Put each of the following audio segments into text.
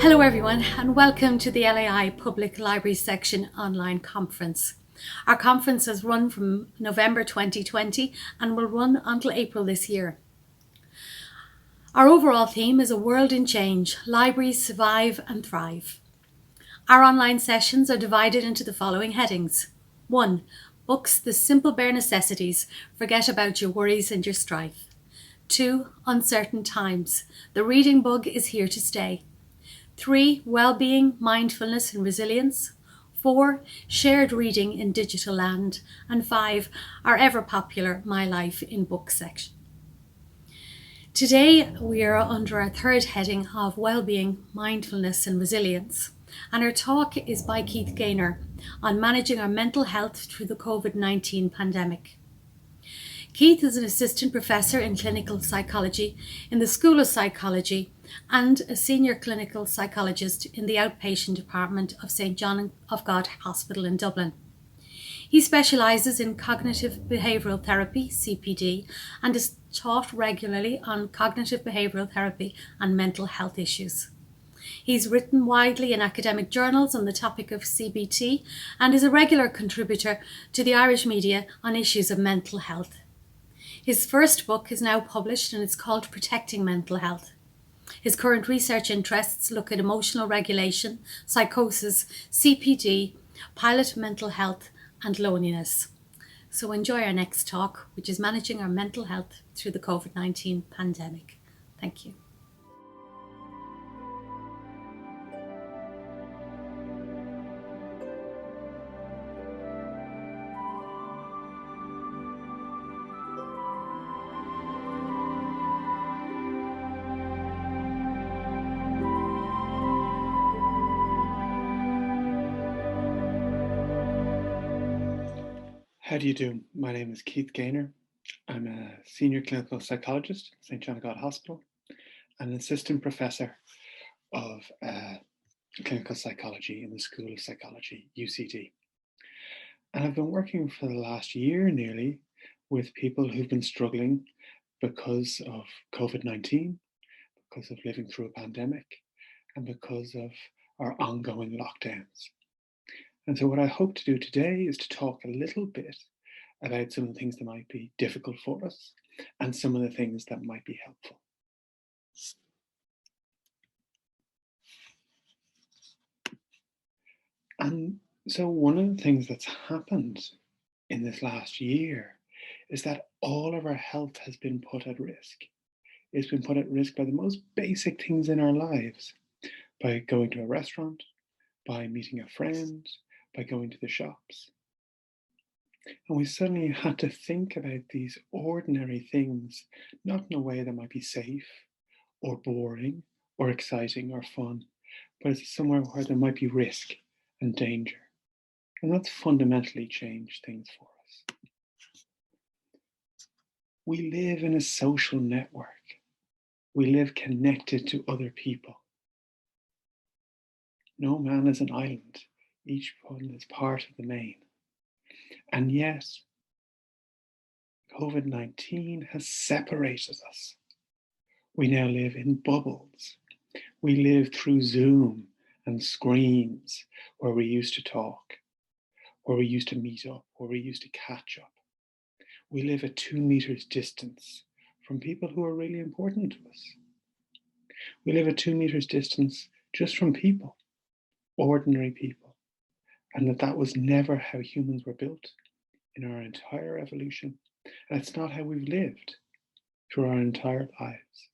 Hello everyone and welcome to the LAI Public Library Section online conference. Our conference has run from November 2020 and will run until April this year. Our overall theme is A World in Change, Libraries Survive and Thrive. Our online sessions are divided into the following headings. 1. Books, the simple bare necessities. Forget about your worries and your strife. 2. Uncertain times. The reading bug is here to stay. 3. Wellbeing, mindfulness and resilience. 4. Shared reading in digital land. And 5. Our ever popular My Life in Book section. Today we are under our third heading of Wellbeing, Mindfulness and Resilience. And our talk is by Keith Gaynor on managing our mental health through the COVID-19 pandemic. Keith is an assistant professor in clinical psychology in the School of Psychology and a senior clinical psychologist in the Outpatient department of St John of God Hospital in Dublin. He specialises in cognitive behavioural therapy, CPD, and is taught regularly on cognitive behavioural therapy and mental health issues. He's written widely in academic journals on the topic of CBT and is a regular contributor to the Irish media on issues of mental health. His first book is now published and it's called Protecting Mental Health. His current research interests look at emotional regulation, psychosis, CPD, pilot mental health and loneliness. So enjoy our next talk, which is managing our mental health through the COVID-19 pandemic. Thank you. How do you do? My name is Keith Gaynor. I'm a senior clinical psychologist at St John of God Hospital and an assistant professor of clinical psychology in the School of Psychology, UCD. And I've been working for the last year nearly with people who've been struggling because of COVID-19, because of living through a pandemic, and because of our ongoing lockdowns. And so what I hope to do today is to talk a little bit about some of the things that might be difficult for us and some of the things that might be helpful. And so one of the things that's happened in this last year is that all of our health has been put at risk. It's been put at risk by the most basic things in our lives, by going to a restaurant, by meeting a friend, by going to the shops. And we suddenly had to think about these ordinary things, not in a way that might be safe or boring or exciting or fun, but it's somewhere where there might be risk and danger. And that's fundamentally changed things for us. We live in a social network. We live connected to other people. No man is an island. Each one is part of the main. And yet, COVID-19 has separated us. We now live in bubbles. We live through Zoom and screens where we used to talk, where we used to meet up, where we used to catch up. We live at 2 meters distance from people who are really important to us. We live at 2 meters distance just from people, ordinary people. And that was never how humans were built in our entire evolution. And it's not how we've lived through our entire lives.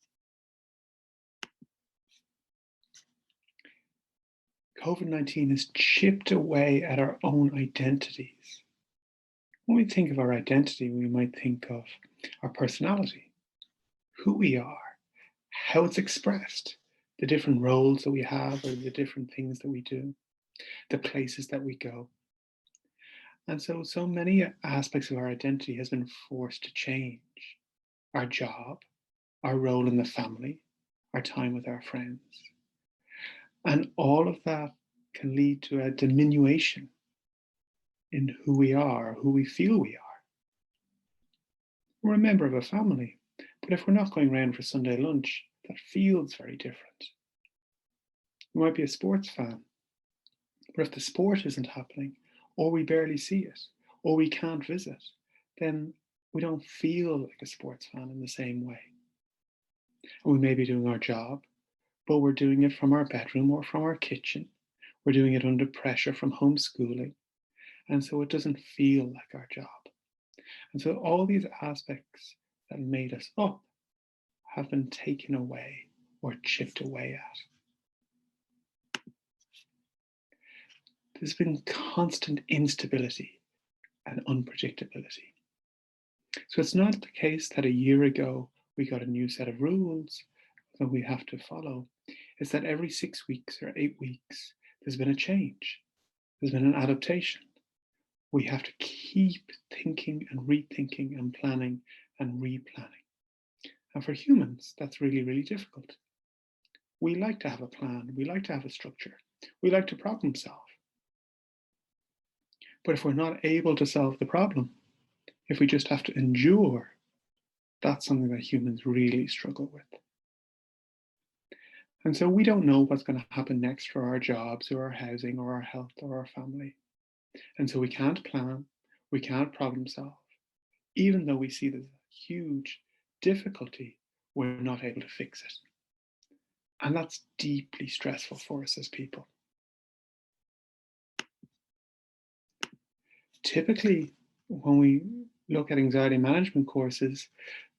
COVID-19 has chipped away at our own identities. When we think of our identity, we might think of our personality, who we are, how it's expressed, the different roles that we have or the different things that we do, the places that we go. And so many aspects of our identity has been forced to change. Our job, our role in the family, our time with our friends. And all of that can lead to a diminution in who we are, who we feel we are. We're a member of a family, but if we're not going around for Sunday lunch, that feels very different. We might be a sports fan, but if the sport isn't happening, or we barely see it, or we can't visit, then we don't feel like a sports fan in the same way. And we may be doing our job, but we're doing it from our bedroom or from our kitchen. We're doing it under pressure from homeschooling. And so it doesn't feel like our job. And so all these aspects that made us up have been taken away or chipped away at. There's been constant instability and unpredictability. So it's not the case that a year ago we got a new set of rules that we have to follow. It's that every 6 weeks or 8 weeks, there's been a change. There's been an adaptation. We have to keep thinking and rethinking and planning and replanning. And for humans, that's really, really difficult. We like to have a plan. We like to have a structure. We like to problem solve. But if we're not able to solve the problem, if we just have to endure, that's something that humans really struggle with. And so we don't know what's going to happen next for our jobs or our housing or our health or our family. And so we can't plan, we can't problem solve. Even though we see there's a huge difficulty, we're not able to fix it. And that's deeply stressful for us as people. Typically, when we look at anxiety management courses,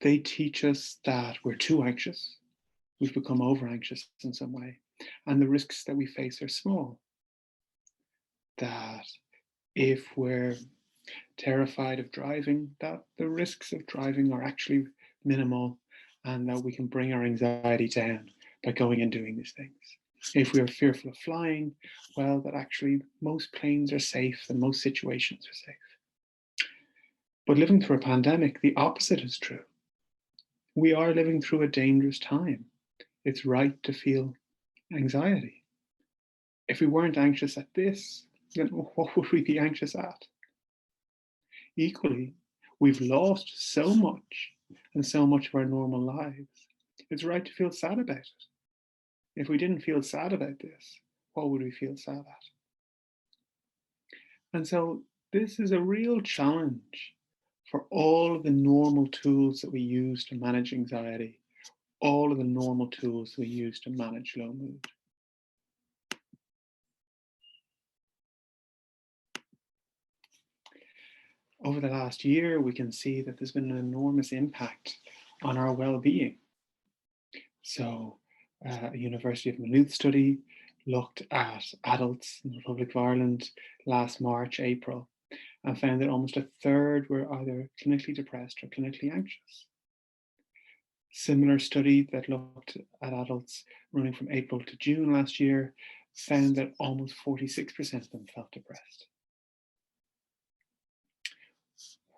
they teach us that we're too anxious. We've become over anxious in some way. And the risks that we face are small. That if we're terrified of driving, that the risks of driving are actually minimal, and that we can bring our anxiety down by going and doing these things. If we are fearful of flying, well, that actually most planes are safe and most situations are safe. But living through a pandemic, the opposite is true. We are living through a dangerous time. It's right to feel anxiety. If we weren't anxious at this, then what would we be anxious at? Equally, we've lost so much and so much of our normal lives. It's right to feel sad about it. If we didn't feel sad about this, what would we feel sad at? And so this is a real challenge for all of the normal tools that we use to manage anxiety, all of the normal tools we use to manage low mood. Over the last year, we can see that there's been an enormous impact on our well-being. So a University of Maynooth study looked at adults in the Republic of Ireland last March, April, and found that almost a third were either clinically depressed or clinically anxious. Similar study that looked at adults running from April to June last year found that almost 46% of them felt depressed.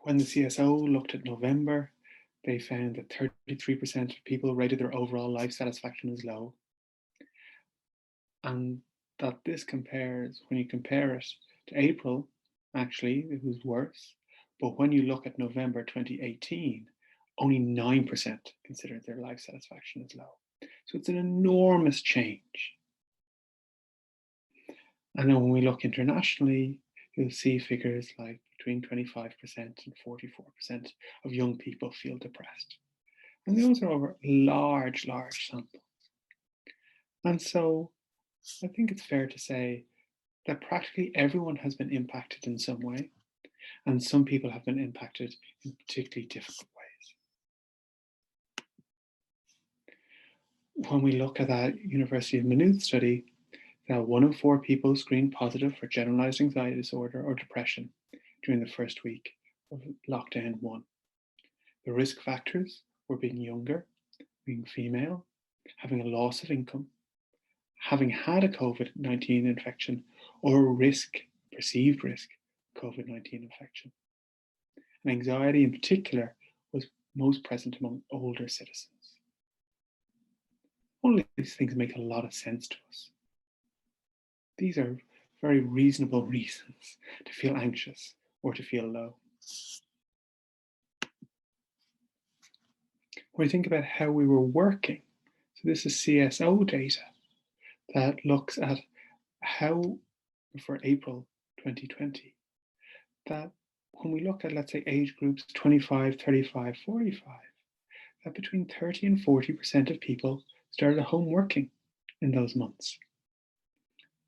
When the CSO looked at November, they found that 33% of people rated their overall life satisfaction as low. And that this compares, when you compare it to April, actually, it was worse. But when you look at November 2018, only 9% considered their life satisfaction as low. So it's an enormous change. And then when we look internationally, you'll see figures like between 25% and 44% of young people feel depressed. And those are over large samples. And so I think it's fair to say that practically everyone has been impacted in some way, and some people have been impacted in particularly difficult ways. When we look at that University of Maynooth study, that 1 in 4 people screened positive for generalized anxiety disorder or depression during the first week of lockdown 1. The risk factors were being younger, being female, having a loss of income, having had a COVID-19 infection, or a perceived risk, COVID-19 infection. And anxiety in particular was most present among older citizens. All of these things make a lot of sense to us. These are very reasonable reasons to feel anxious or to feel low. When we think about how we were working, so this is CSO data, that looks at how, for April 2020, that when we look at, let's say, age groups 25, 35, 45, that between 30 and 40% of people started at home working in those months.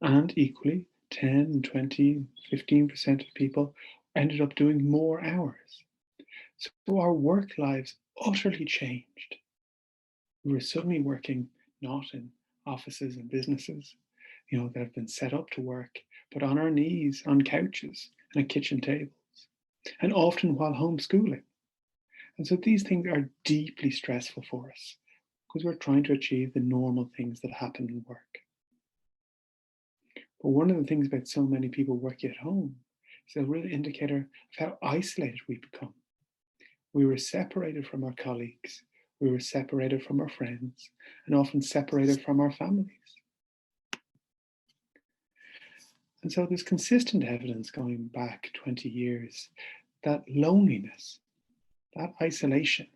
And equally, 10, 20, 15% of people ended up doing more hours. So our work lives utterly changed. We were suddenly working not in offices and businesses, that have been set up to work, but on our knees, on couches, and at kitchen tables, and often while homeschooling. And so these things are deeply stressful for us because we're trying to achieve the normal things that happen in work. But one of the things about so many people working at home is a real indicator of how isolated we become. We were separated from our colleagues, we were separated from our friends, and often separated from our families. And so there's consistent evidence going back 20 years that loneliness, that isolation,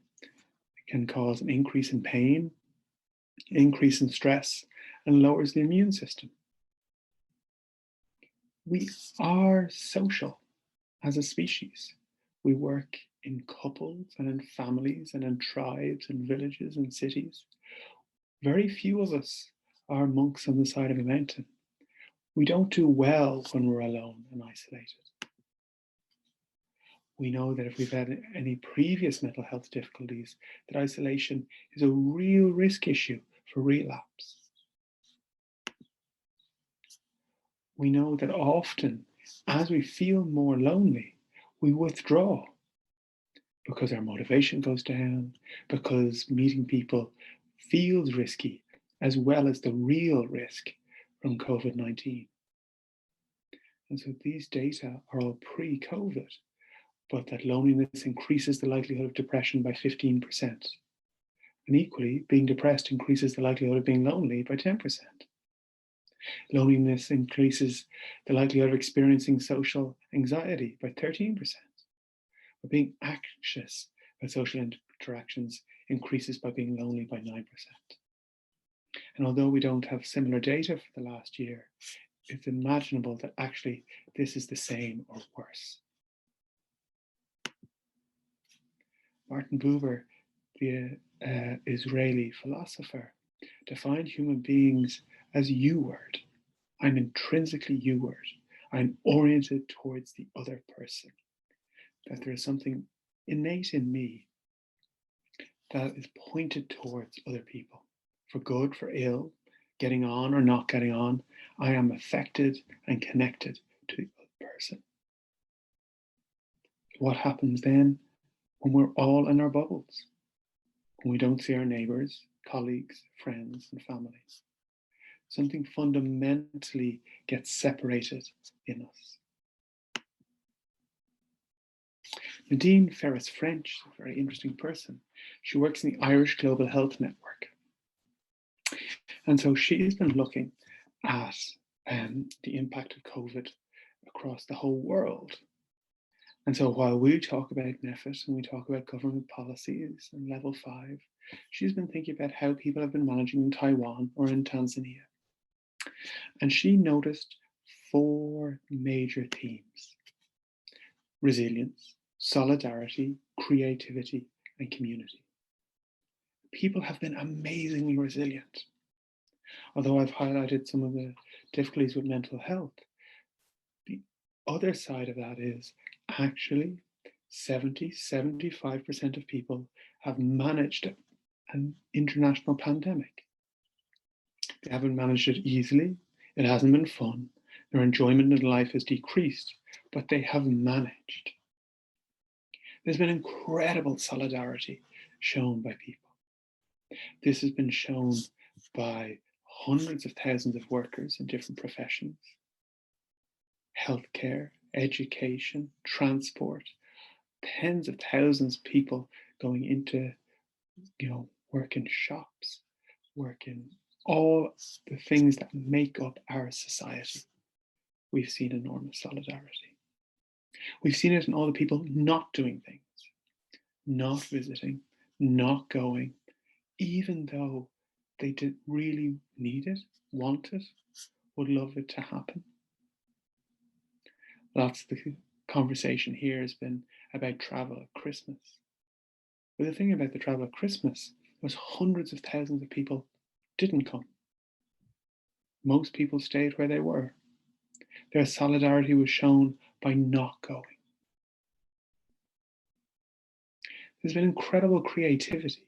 can cause an increase in pain, increase in stress, and lowers the immune system. We are social as a species. We work in couples and in families and in tribes and villages and cities. Very few of us are monks on the side of a mountain. We don't do well when we're alone and isolated. We know that if we've had any previous mental health difficulties, that isolation is a real risk issue for relapse. We know that often, as we feel more lonely, we withdraw because our motivation goes down, because meeting people feels risky, as well as the real risk from COVID-19. And so these data are all pre-COVID, but that loneliness increases the likelihood of depression by 15%. And equally, being depressed increases the likelihood of being lonely by 10%. Loneliness increases the likelihood of experiencing social anxiety by 13%. But being anxious about social interactions increases by being lonely by 9%. And although we don't have similar data for the last year, it's imaginable that actually this is the same or worse. Martin Buber, the Israeli philosopher, defined human beings as you-word. I'm intrinsically you-word. I'm oriented towards the other person. That there is something innate in me that is pointed towards other people, for good, for ill, getting on or not getting on. I am affected and connected to the other person. What happens then when we're all in our bubbles? When we don't see our neighbours, colleagues, friends, and families? Something fundamentally gets separated in us. Nadine Ferris, French, a very interesting person. She works in the Irish Global Health Network. And so she has been looking at the impact of COVID across the whole world. And so while we talk about NEFIT and we talk about government policies and level 5, she's been thinking about how people have been managing in Taiwan or in Tanzania. And she noticed 4 major themes: resilience, solidarity, creativity, and community. People have been amazingly resilient. Although I've highlighted some of the difficulties with mental health, the other side of that is actually 75% of people have managed an international pandemic. They haven't managed it easily. It hasn't been fun. Their enjoyment in life has decreased, but they have managed. There's been incredible solidarity shown by people. This has been shown by hundreds of thousands of workers in different professions: healthcare, education, transport, tens of thousands of people going into, work in shops, work in all the things that make up our society. We've seen enormous solidarity. We've seen it in all the people not doing things, not visiting, not going, even though they did really need it want it, would love it to happen. Lots of the conversation here has been about travel at Christmas. But the thing about the travel at Christmas was hundreds of thousands of people didn't come. Most people stayed where they were. Their solidarity was shown by not going. There's been incredible creativity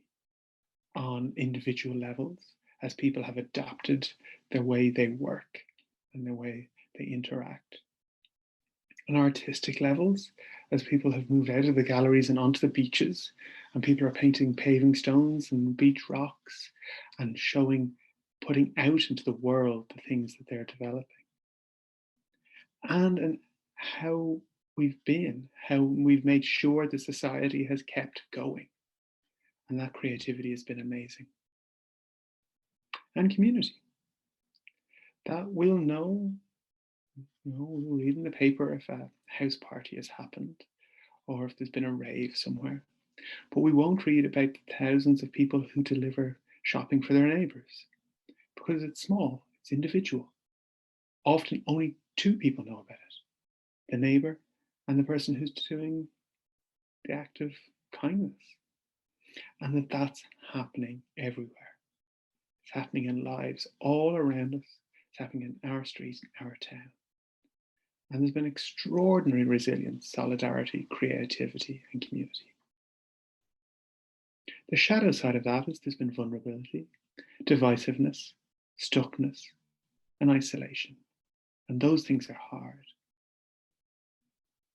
on individual levels as people have adapted the way they work and the way they interact. On artistic levels, as people have moved out of the galleries and onto the beaches, and people are painting paving stones and beach rocks and putting out into the world the things that they're developing. And how we've made sure the society has kept going. And that creativity has been amazing. And community. That we'll know, we'll read in the paper if a house party has happened or if there's been a rave somewhere. But we won't read about the thousands of people who deliver shopping for their neighbours because it's small, it's individual. Often only two people know about it, the neighbour and the person who's doing the act of kindness. And that's happening everywhere. It's happening in lives all around us. It's happening in our streets, in our town. And there's been extraordinary resilience, solidarity, creativity, and community. The shadow side of that is there's been vulnerability, divisiveness, stuckness, and isolation. And those things are hard.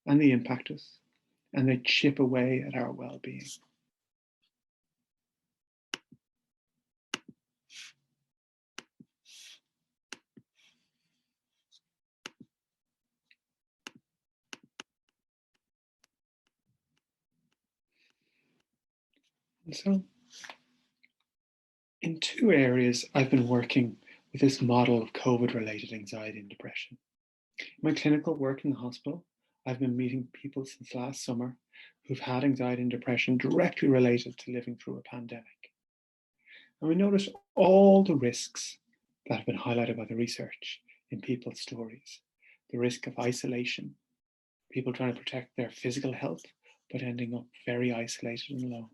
And they impact us, and they chip away at our well-being. And so, in two areas, I've been working with this model of COVID-related anxiety and depression. In my clinical work in the hospital, I've been meeting people since last summer who've had anxiety and depression directly related to living through a pandemic. And we noticed all the risks that have been highlighted by the research in people's stories. The risk of isolation, people trying to protect their physical health, but ending up very isolated and alone.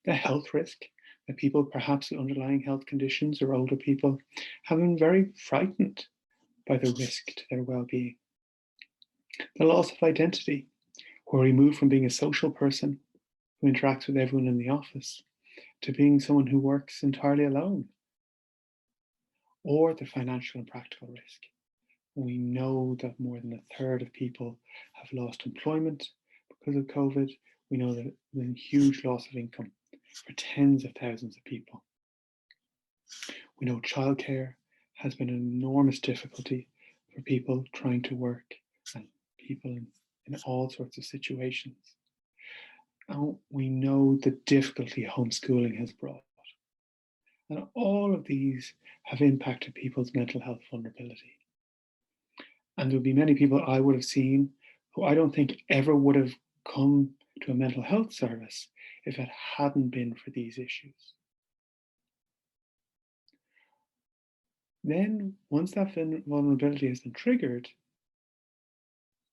The health risk, that people perhaps with underlying health conditions or older people have been very frightened by the risk to their well-being. The loss of identity, where we move from being a social person who interacts with everyone in the office to being someone who works entirely alone. Or the financial and practical risk. We know that more than a third of people have lost employment because of COVID. We know that there's a huge loss of income for tens of thousands of people. We know childcare has been an enormous difficulty for people trying to work and people in all sorts of situations. And we know the difficulty homeschooling has brought. And all of these have impacted people's mental health vulnerability. And there'll be many people I would have seen who I don't think ever would have come to a mental health service if it hadn't been for these issues. Then, once that vulnerability has been triggered,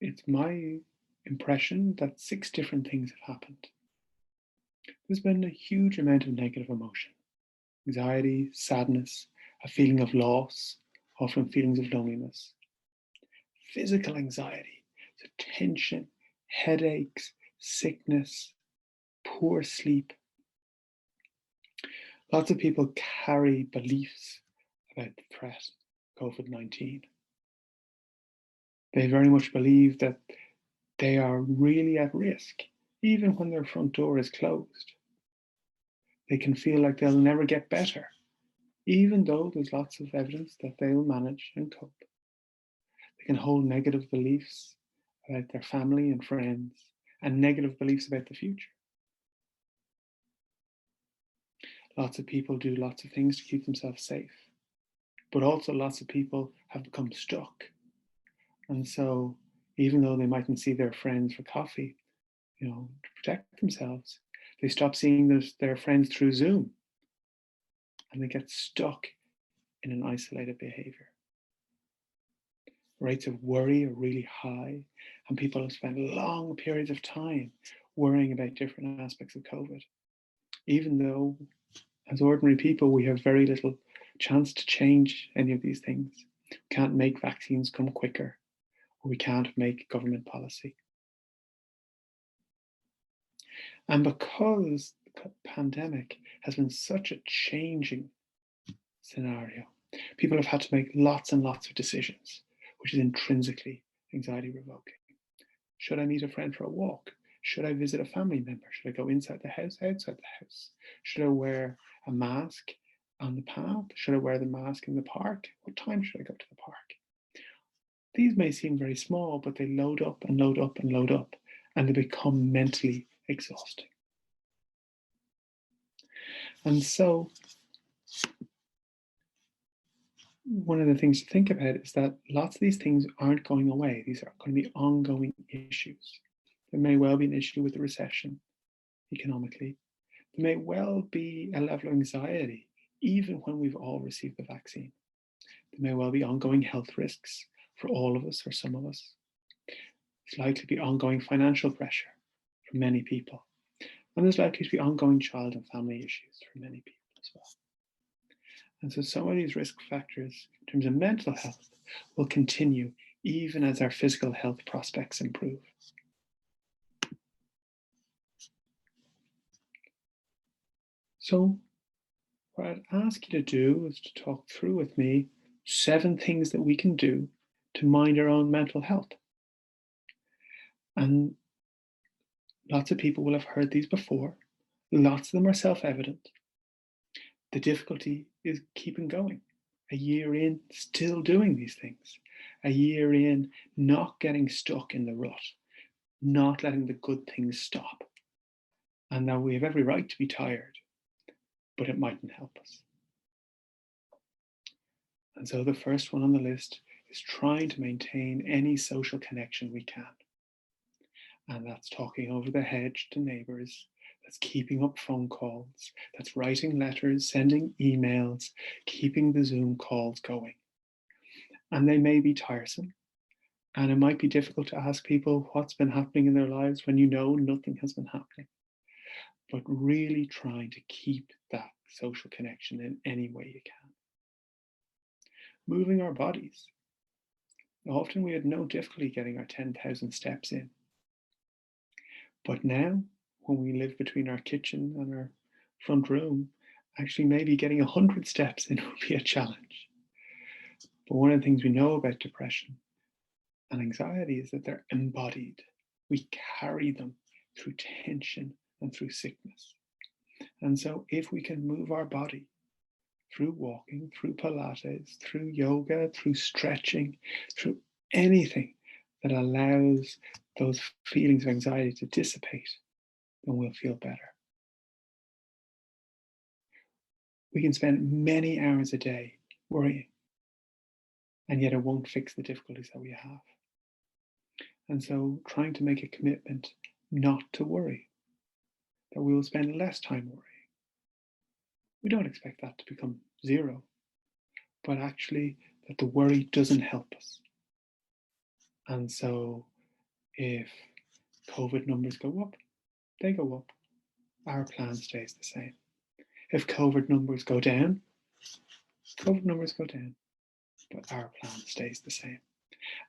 it's my impression that 6 different things have happened. There's been a huge amount of negative emotion, anxiety, sadness, a feeling of loss, often feelings of loneliness. Physical anxiety, so tension, headaches, sickness, poor sleep. Lots of people carry beliefs about the threat, COVID-19. They very much believe that they are really at risk, even when their front door is closed. They can feel like they'll never get better, even though there's lots of evidence that they will manage and cope. They can hold negative beliefs about their family and friends, and negative beliefs about the future. Lots of people do lots of things to keep themselves safe, but also lots of people have become stuck. And so even though they mightn't see their friends for coffee, to protect themselves, they stop seeing their friends through Zoom, and they get stuck in an isolated behaviour. Rates of worry are really high, and people have spent long periods of time worrying about different aspects of COVID, even though as ordinary people we have very little chance to change any of these things. We can't make vaccines come quicker, or we can't make government policy. And because the pandemic has been such a changing scenario, people have had to make lots and lots of decisions, which is intrinsically anxiety provoking. Should I meet a friend for a walk? Should I visit a family member? Should I go inside the house, outside the house? Should I wear a mask on the path? Should I wear the mask in the park? What time should I go to the park? These may seem very small, but they load up and load up and load up, and they become mentally exhausting. And so one of the things to think about is that lots of these things aren't going away. These are going to be ongoing issues. There may well be an issue with the recession economically. There may well be a level of anxiety even when we've all received the vaccine. There may well be ongoing health risks for all of us or some of us. There's likely to be ongoing financial pressure for many people. And there's likely to be ongoing child and family issues for many people as well. And so some of these risk factors in terms of mental health will continue even as our physical health prospects improve. So what I'd ask you to do is to talk through with me 7 things that we can do to mind our own mental health. And lots of people will have heard these before. Lots of them are self-evident. The difficulty is keeping going. A year in, still doing these things. A year in, not getting stuck in the rut, not letting the good things stop. And now we have every right to be tired, but it mightn't help us. And so the first one on the list is trying to maintain any social connection we can. And that's talking over the hedge to neighbours, that's keeping up phone calls, that's writing letters, sending emails, keeping the Zoom calls going. And they may be tiresome, and it might be difficult to ask people what's been happening in their lives when you know nothing has been happening. But really trying to keep that social connection in any way you can. Moving our bodies. Often we had no difficulty getting our 10,000 steps in. But now, when we live between our kitchen and our front room, actually maybe getting 100 steps in would be a challenge. But one of the things we know about depression and anxiety is that they're embodied. We carry them through tension and through sickness. And so if we can move our body through walking, through Pilates, through yoga, through stretching, through anything that allows those feelings of anxiety to dissipate, then we'll feel better. We can spend many hours a day worrying, and yet it won't fix the difficulties that we have. And so trying to make a commitment not to worry, that we will spend less time worrying. We don't expect that to become zero, but actually that the worry doesn't help us. And so if COVID numbers go up, they go up. Our plan stays the same. If COVID numbers go down, COVID numbers go down, but our plan stays the same.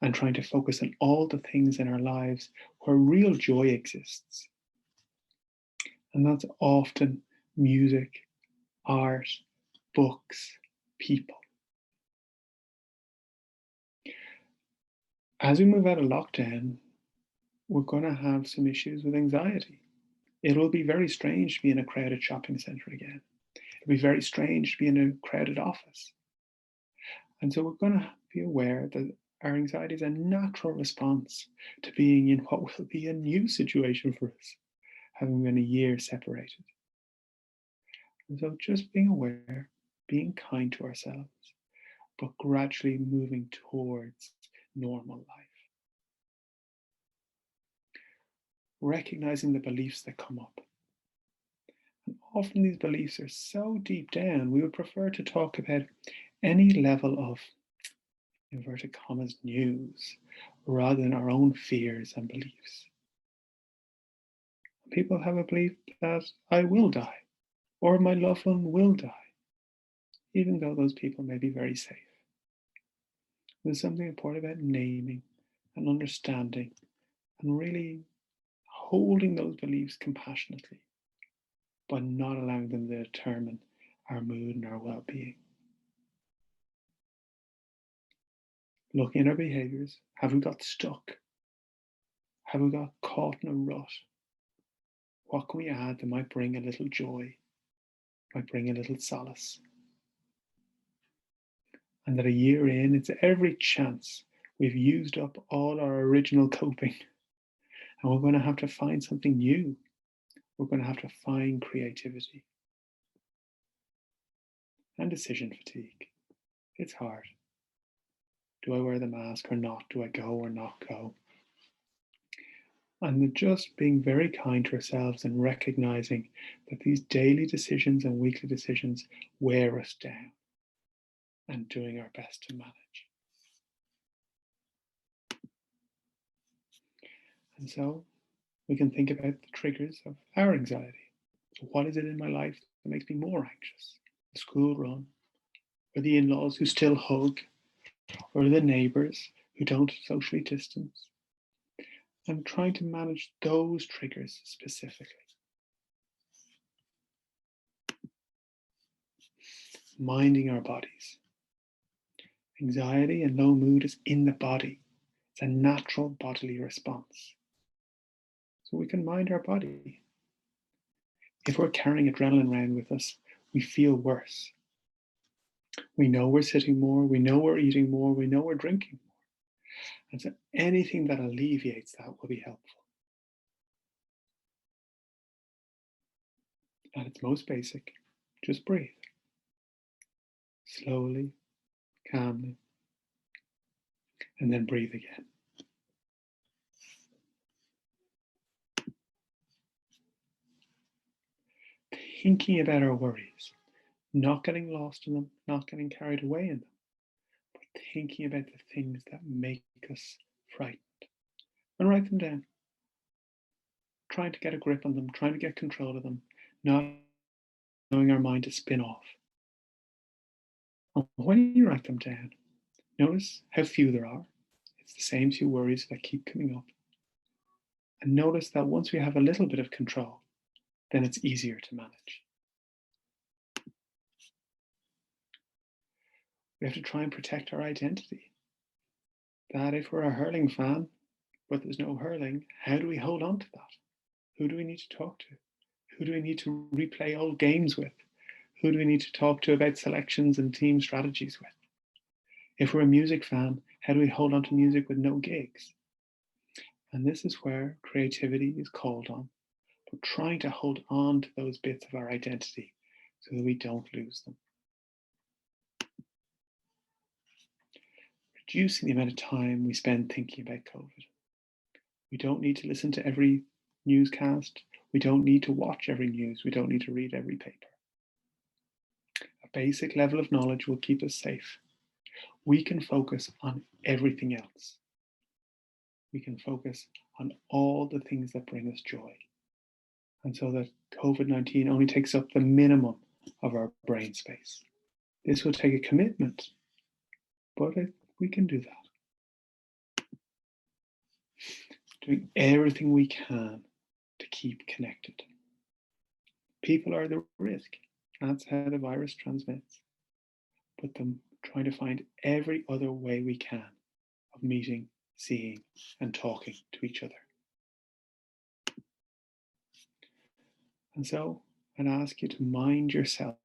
And trying to focus on all the things in our lives where real joy exists. And that's often music, art, books, people. As we move out of lockdown, we're going to have some issues with anxiety. It'll be very strange to be in a crowded shopping centre again. It'll be very strange to be in a crowded office. And so we're going to be aware that our anxiety is a natural response to being in what will be a new situation for us, having been a year separated. And so just being aware, being kind to ourselves, but gradually moving towards normal life. Recognizing the beliefs that come up. And often these beliefs are so deep down, we would prefer to talk about any level of inverted commas news rather than our own fears and beliefs. People have a belief that I will die or my loved one will die, even though those people may be very safe. There's something important about naming and understanding and really holding those beliefs compassionately, but not allowing them to determine our mood and our well-being. Looking at our behaviours, have we got stuck? Have we got caught in a rut? What can we add that might bring a little joy, might bring a little solace? And that a year in, it's every chance we've used up all our original coping. And we're going to have to find something new. We're going to have to find creativity. And decision fatigue. It's hard. Do I wear the mask or not? Do I go or not go? And just being very kind to ourselves and recognizing that these daily decisions and weekly decisions wear us down, and doing our best to manage. And so we can think about the triggers of our anxiety. So what is it in my life that makes me more anxious? The school run, or the in-laws who still hug, or the neighbours who don't socially distance. I'm trying to manage those triggers specifically. Minding our bodies. Anxiety and low mood is in the body. It's a natural bodily response. So we can mind our body. If we're carrying adrenaline around with us, we feel worse. We know we're sitting more, we know we're eating more, we know we're drinking more. And so anything that alleviates that will be helpful. At its most basic, just breathe. Slowly, calmly, and then breathe again. Thinking about our worries, not getting lost in them, not getting carried away in them, but thinking about the things that make us frightened. And write them down. Trying to get a grip on them, trying to get control of them, not allowing our mind to spin off. And when you write them down, notice how few there are. It's the same few worries that keep coming up. And notice that once we have a little bit of control, then it's easier to manage. We have to try and protect our identity. That if we're a hurling fan, but there's no hurling, how do we hold on to that? Who do we need to talk to? Who do we need to replay old games with? Who do we need to talk to about selections and team strategies with? If we're a music fan, how do we hold on to music with no gigs? And this is where creativity is called on, but trying to hold on to those bits of our identity so that we don't lose them. Reducing the amount of time we spend thinking about COVID. We don't need to listen to every newscast. We don't need to watch every news. We don't need to read every paper. A basic level of knowledge will keep us safe. We can focus on everything else. We can focus on all the things that bring us joy. And so that COVID-19 only takes up the minimum of our brain space. This will take a commitment, but we can do that. Doing everything we can to keep connected. People are the risk. That's how the virus transmits. But them trying to find every other way we can of meeting, seeing, and talking to each other. And so I'd ask you to mind yourself.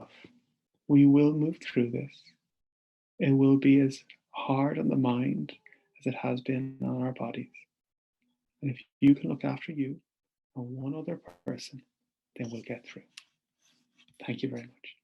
We will move through this. It will be as hard on the mind as it has been on our bodies. And if you can look after you and one other person, then we'll get through. Thank you very much.